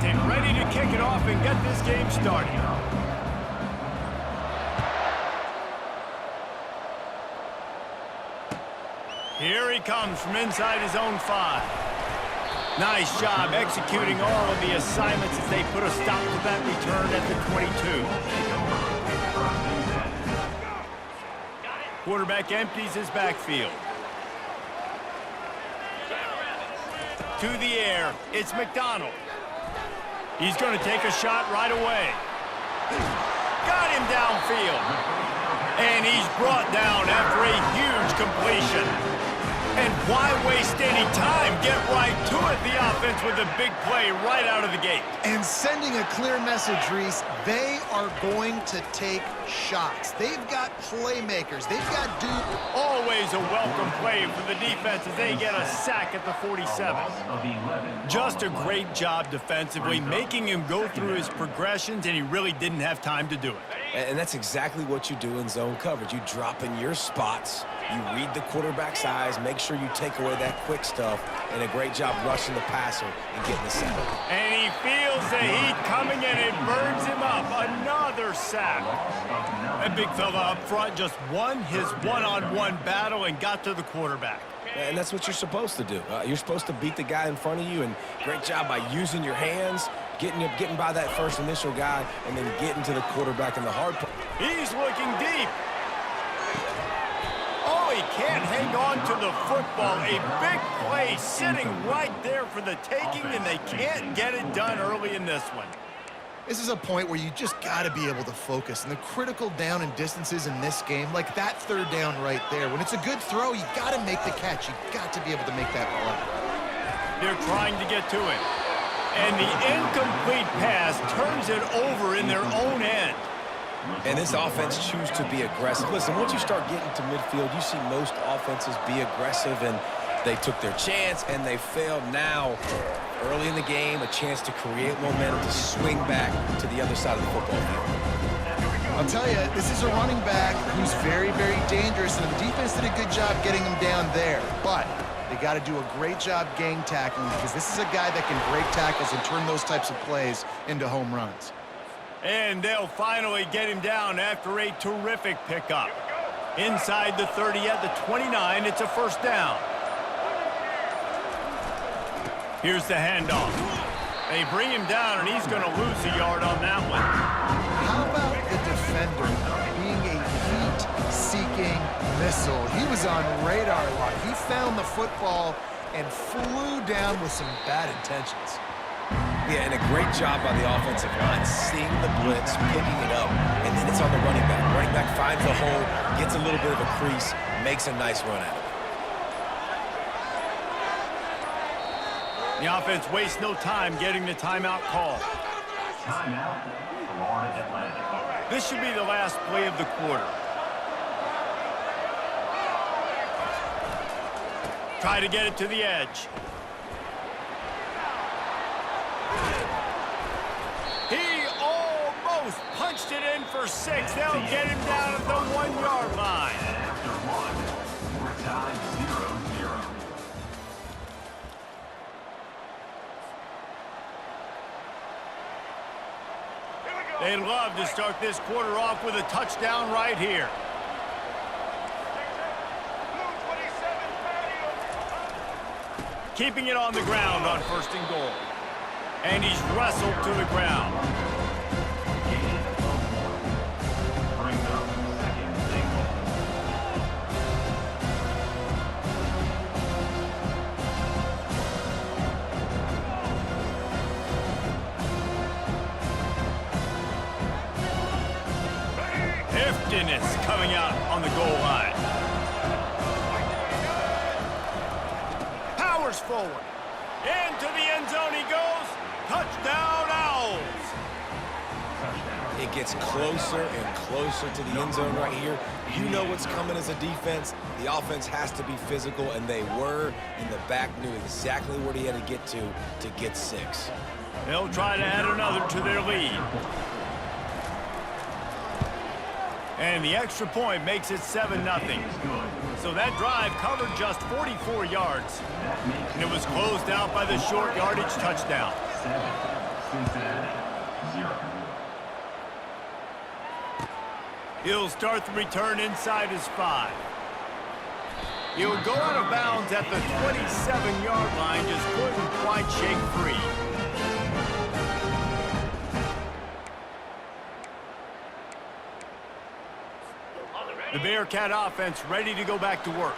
it, ready to kick it off and get this game started. Here he comes from inside his own 5. Nice job executing all of the assignments as they put a stop to that return at the 22. Quarterback empties his backfield. To the air, it's McDonald. He's going to take a shot right away. Got him downfield. And he's brought down after a huge completion. And why waste any time? Get right to it, the offense, with a big play right out of the gate. And sending a clear message, Reese, they are going to take shots. They've got playmakers. They've got dudes. Always a welcome play for the defense as they get a sack at the 47. Just a great job defensively, making him go through his progressions, and he really didn't have time to do it. And that's exactly what you do in zone coverage. You drop in your spots, you read the quarterback's eyes, make sure you take away that quick stuff, and a great job rushing the passer and getting the sack. And he feels the heat coming and it burns him up. Another sack. That big fella up front just won his one-on-one battle and got to the quarterback. And that's what you're supposed to do. You're supposed to beat the guy in front of you, and great job by using your hands, getting by that first initial guy, and then getting to the quarterback in the hard part. He's looking deep. Oh, he can't hang on to the football. A big play sitting right there for the taking, and they can't get it done early in this one. This is a point where you just got to be able to focus. And the critical down and distances in this game, like that third down right there, when it's a good throw, you got to make the catch. You got to be able to make that play. They're trying to get to it. And the incomplete pass turns it over in their own end. And this offense chooses to be aggressive. Listen, once you start getting to midfield, you see most offenses be aggressive, and they took their chance, and they failed. Now, early in the game, a chance to create momentum, to swing back to the other side of the football field. I'll tell you, this is a running back who's very, very dangerous, and the defense did a good job getting him down there. But they got to do a great job gang tackling, because this is a guy that can break tackles and turn those types of plays into home runs. And they'll finally get him down after a terrific pickup. Inside the 30 at the 29, it's a first down. Here's the handoff. They bring him down, and he's going to lose a yard on that one. How about the defender being a heat-seeking missile? He was on radar lock. He found the football and flew down with some bad intentions. Yeah, and a great job by the offensive line, seeing the blitz, picking it up, and then it's on the running back. Running back finds the hole, gets a little bit of a crease, makes a nice run at it. The offense wastes no time getting the timeout call. Timeout, Florida Atlantic. This should be the last play of the quarter. Try to get it to the edge. He almost punched it in for 6. They'll get him down at the 1-yard line. After one, we're tied 0-0. They'd love to start this quarter off with a touchdown right here. Keeping it on the ground on 1st and goal. And he's wrestled to the ground. Brings up second single. Heftiness coming out on the goal line. Powers forward. Into the end zone he goes. Touchdown, Owls. It gets closer and closer to the end zone right here. You know what's coming as a defense. The offense has to be physical, and they were, and the back knew exactly where he had to get 6. They'll try to add another to their lead. And the extra point makes it 7-0. So that drive covered just 44 yards. And it was closed out by the short yardage touchdown. Cincinnati, 0. He'll start the return inside his 5. He'll go out of bounds at the 27-yard line, just couldn't quite shake free. The Bearcat offense ready to go back to work.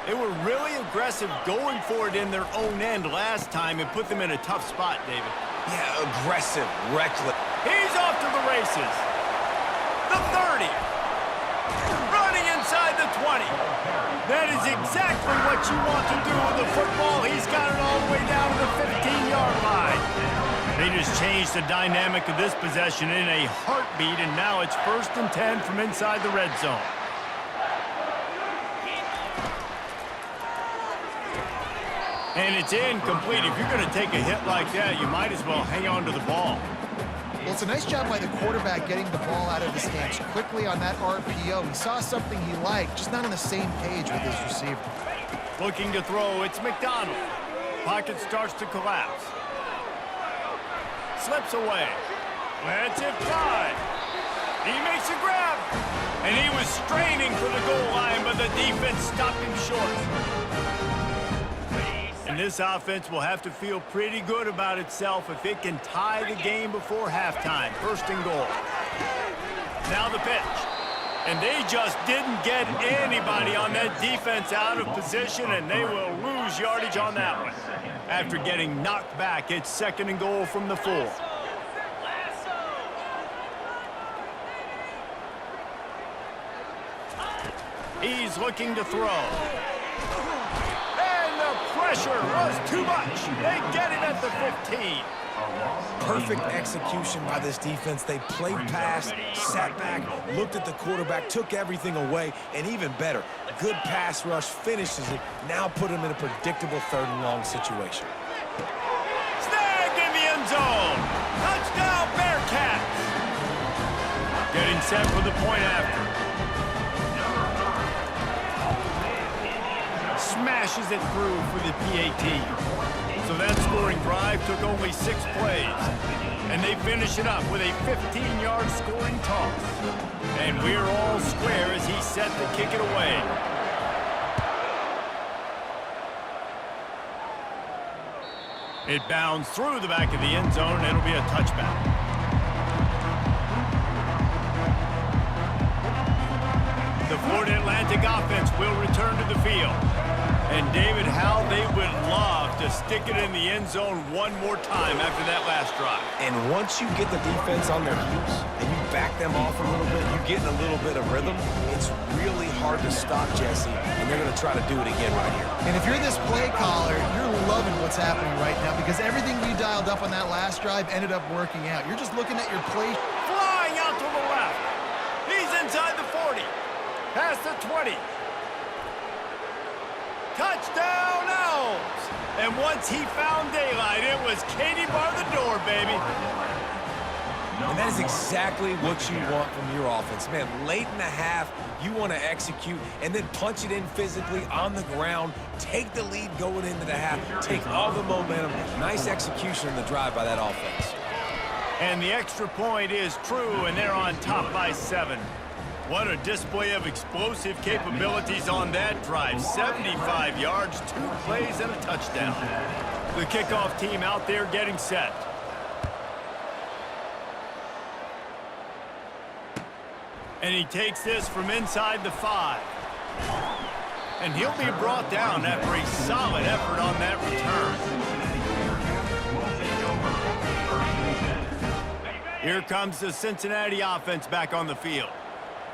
They were really aggressive going for it in their own end last time and put them in a tough spot, David. Yeah, aggressive, reckless. He's off to the races. The 30. Running inside the 20. That is exactly what you want to do with the football. He's got it all the way down to the 15-yard line. They just changed the dynamic of this possession in a heartbeat, and now it's 1st and 10 from inside the red zone. And it's incomplete. If you're going to take a hit like that, you might as well hang on to the ball. Well, it's a nice job by the quarterback getting the ball out of his hands quickly on that RPO. He saw something he liked, just not on the same page with his receiver. Looking to throw, it's McDonald. Pocket starts to collapse. Slips away. Lets it fly. He makes a grab. And he was straining for the goal line, but the defense stopped him short. And this offense will have to feel pretty good about itself if it can tie the game before halftime. 1st and goal. Now the pitch. And they just didn't get anybody on that defense out of position, and they will lose yardage on that one. After getting knocked back, it's 2nd and goal from the 4. He's looking to throw. Pressure was too much. They get him at the 15. Perfect execution by this defense. They played pass, sat back, looked at the quarterback, took everything away, and even better, good pass rush, finishes it, now put him in a predictable 3rd and long situation. Snagged in the end zone. Touchdown, Bearcats. Getting set for the point after. Smashes it through for the PAT. So that scoring drive took only 6 plays. And they finish it up with a 15-yard scoring toss. And we're all square as he set to kick it away. It bounds through the back of the end zone, and it'll be a touchback. The Florida Atlantic offense will return to the field. And David, how they would love to stick it in the end zone one more time after that last drive. And once you get the defense on their heels and you back them off a little bit, you get in a little bit of rhythm, it's really hard to stop, Jesse, and they're going to try to do it again right here. And if you're this play caller, you're loving what's happening right now because everything we dialed up on that last drive ended up working out. You're just looking at your play. Flying out to the left. He's inside the 40. Past the 20. Touchdown, Elms! And once he found daylight, it was Katie bar the door, baby. And that is exactly what you want from your offense. Man, late in the half, you want to execute and then punch it in physically on the ground, take the lead going into the half, take all the momentum. Nice execution in the drive by that offense. And the extra point is true, and they're on top by 7. What a display of explosive capabilities on that drive. 75 yards, 2 plays, and a touchdown. The kickoff team out there getting set. And he takes this from inside the 5. And he'll be brought down after a solid effort on that return. Here comes the Cincinnati offense back on the field.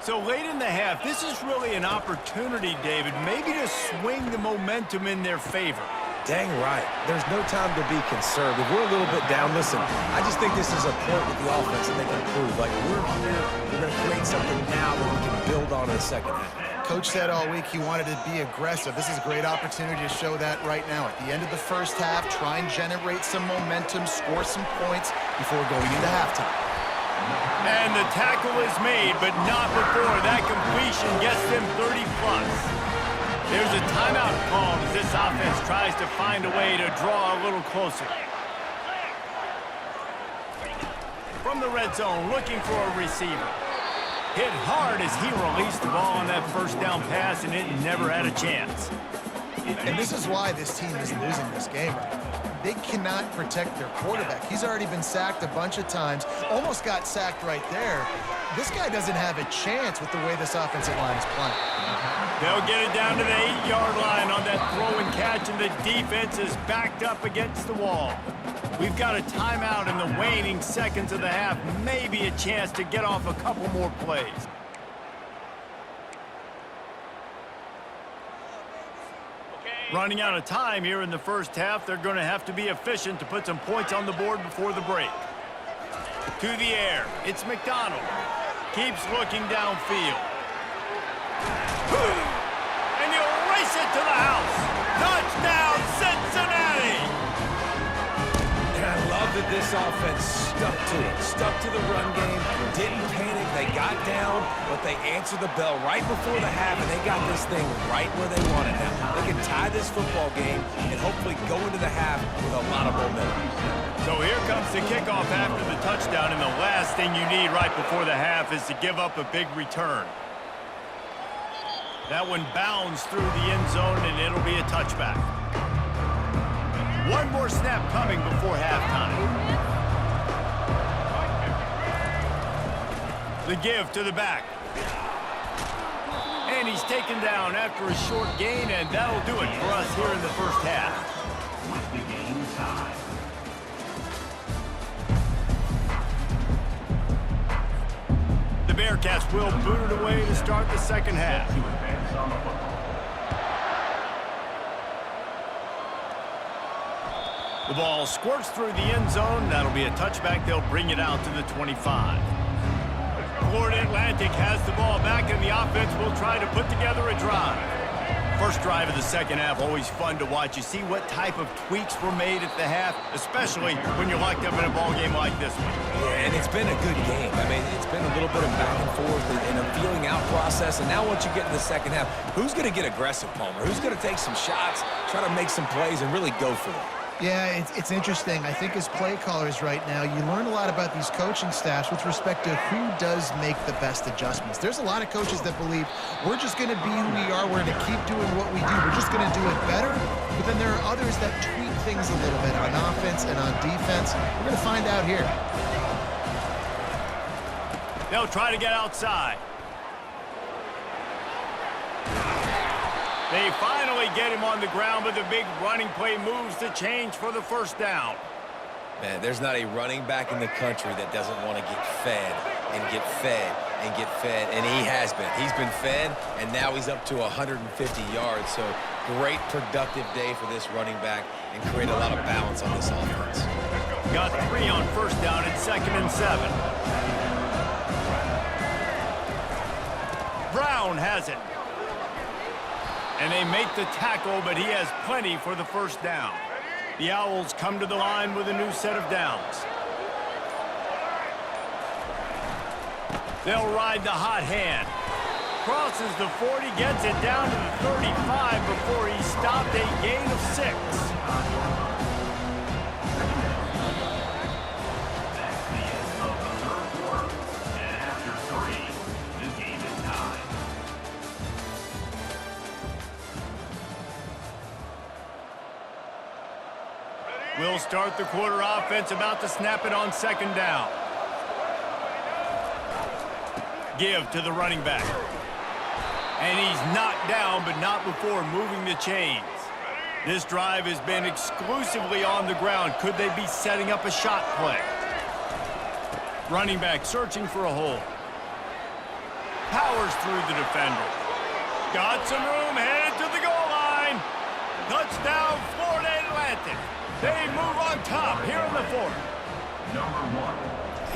So late in the half, this is really an opportunity, David, maybe to swing the momentum in their favor. Dang right. There's no time to be conservative. We're a little bit down. Listen, I just think this is a point with the offense that they can prove. Like, we're here, we're going to create something now that we can build on in the second half. Coach said all week he wanted to be aggressive. This is a great opportunity to show that right now. At the end of the first half, try and generate some momentum, score some points before going into halftime. And the tackle is made, but not before that completion gets them 30-plus. There's a timeout called as this offense tries to find a way to draw a little closer. from the red zone, looking for a receiver. Hit hard as he released the ball on that first down pass, and it never had a chance. And this is why this team is losing this game right now. They cannot protect their quarterback. He's already been sacked a bunch of times, almost got sacked right there. This guy doesn't have a chance with the way this offensive line is playing. They'll get it down to the 8-yard line on that throw and catch, and the defense is backed up against the wall. We've got a timeout in the waning seconds of the half, maybe a chance to get off a couple more plays. Running out of time here in the first half, they're going to have to be efficient to put some points on the board before the break. To the air, it's McDonald. Keeps looking downfield. And he'll race it to the house. Touchdown, Cincinnati! And I love that this offense stuck to it. Stuck to the run game, didn't panic. They got down, but they answered the bell right before the half, and they got this thing right where they wanted it. They can tie this football game and hopefully go into the half with a lot of momentum. So here comes the kickoff after the touchdown, and the last thing you need right before the half is to give up a big return. That one bounds through the end zone, and it'll be a touchback. One more snap coming before halftime. The give to the back. And he's taken down after a short gain, and that'll do it for us here in the first half. With the game time. The Bearcats will boot it away to start the second half. To advance on the football. The ball squirts through the end zone. That'll be a touchback. They'll bring it out to the 25. Florida Atlantic has the ball back, and the offense will try to put together a drive. First drive of the second half, always fun to watch. You see what type of tweaks were made at the half, especially when you're locked up in a ball game like this one. Yeah, and it's been a good game. I mean, it's been a little bit of back and forth and a feeling out process. And now once you get in the second half, who's going to get aggressive, Palmer? Who's going to take some shots, try to make some plays, and really go for it? Yeah, it's interesting. I think as play callers right now, you learn a lot about these coaching staffs with respect to who does make the best adjustments. There's a lot of coaches that believe we're just going to be who we are. We're going to keep doing what we do. We're just going to do it better. But then there are others that tweak things a little bit on offense and on defense. We're going to find out here. They'll try to get outside. They finally get him on the ground, but the big running play moves the change for the first down. Man, there's not a running back in the country that doesn't want to get fed and get fed and get fed, and he has been. He's been fed, and now he's up to 150 yards. So great productive day for this running back and create a lot of balance on this offense. Got 3 on first down at 2nd and 7. Brown has it. And they make the tackle, but he has plenty for the first down. The Owls come to the line with a new set of downs. They'll ride the hot hand. Crosses the 40, gets it down to the 35 before he stopped, a gain of 6. That's the end of the third quarter. And after 3, the game is tied. We'll start the quarter offense, about to snap it on 2nd down. Give to the running back. And he's knocked down, but not before moving the chains. This drive has been exclusively on the ground. Could they be setting up a shot play? Running back searching for a hole. Powers through the defender. Got some room, headed to the goal line. Touchdown, Florida Atlantic. They move on top here in the 4th. Number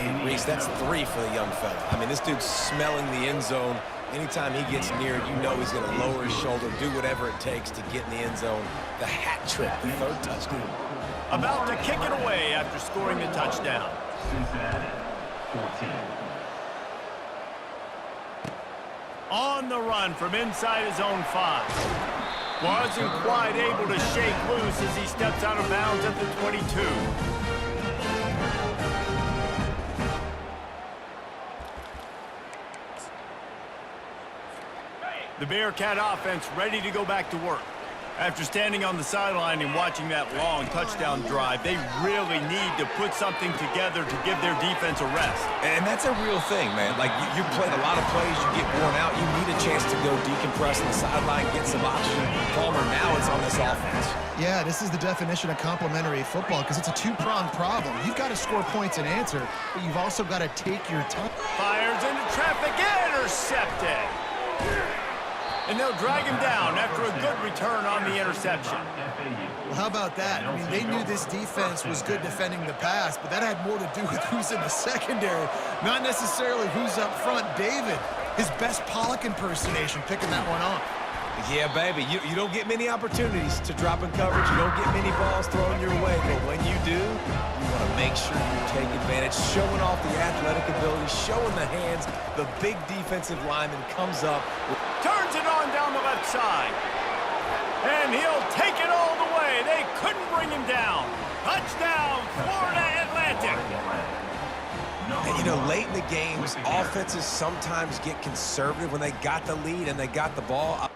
1. Reese, that's 3 for the young fella. I mean, this dude's smelling the end zone. Anytime he gets near it, you know he's going to lower his shoulder, do whatever it takes to get in the end zone. The hat trick, the 3rd touchdown. About to kick it away after scoring the touchdown. Cincinnati, 14. On the run from inside his own 5. Wasn't quite able to shake loose as he steps out of bounds at the 22. The Bearcat offense ready to go back to work. After standing on the sideline and watching that long touchdown drive, they really need to put something together to give their defense a rest. And that's a real thing, man. Like, you played a lot of plays, you get worn out, you need a chance to go decompress on the sideline, get some oxygen. Palmer, now it's on this offense. Yeah, this is the definition of complementary football because it's a two-pronged problem. You've got to score points and answer, but you've also got to take your time. Fires into traffic, intercepted. And they'll drag him down after a good return on the interception. Well, how about that? I mean, they knew this defense was good defending the pass, but that had more to do with who's in the secondary, not necessarily who's up front. David, his best Pollock impersonation, picking that one off. Yeah, baby, you don't get many opportunities to drop in coverage. You don't get many balls thrown your way, but when you do, you want to make sure you take advantage, showing off the athletic ability, showing the hands. The big defensive lineman comes up. Turns it on down the left side. And he'll take it all the way. They couldn't bring him down. Touchdown, Florida Atlantic. And, you know, late in the games, offenses sometimes get conservative when they got the lead and they got the ball.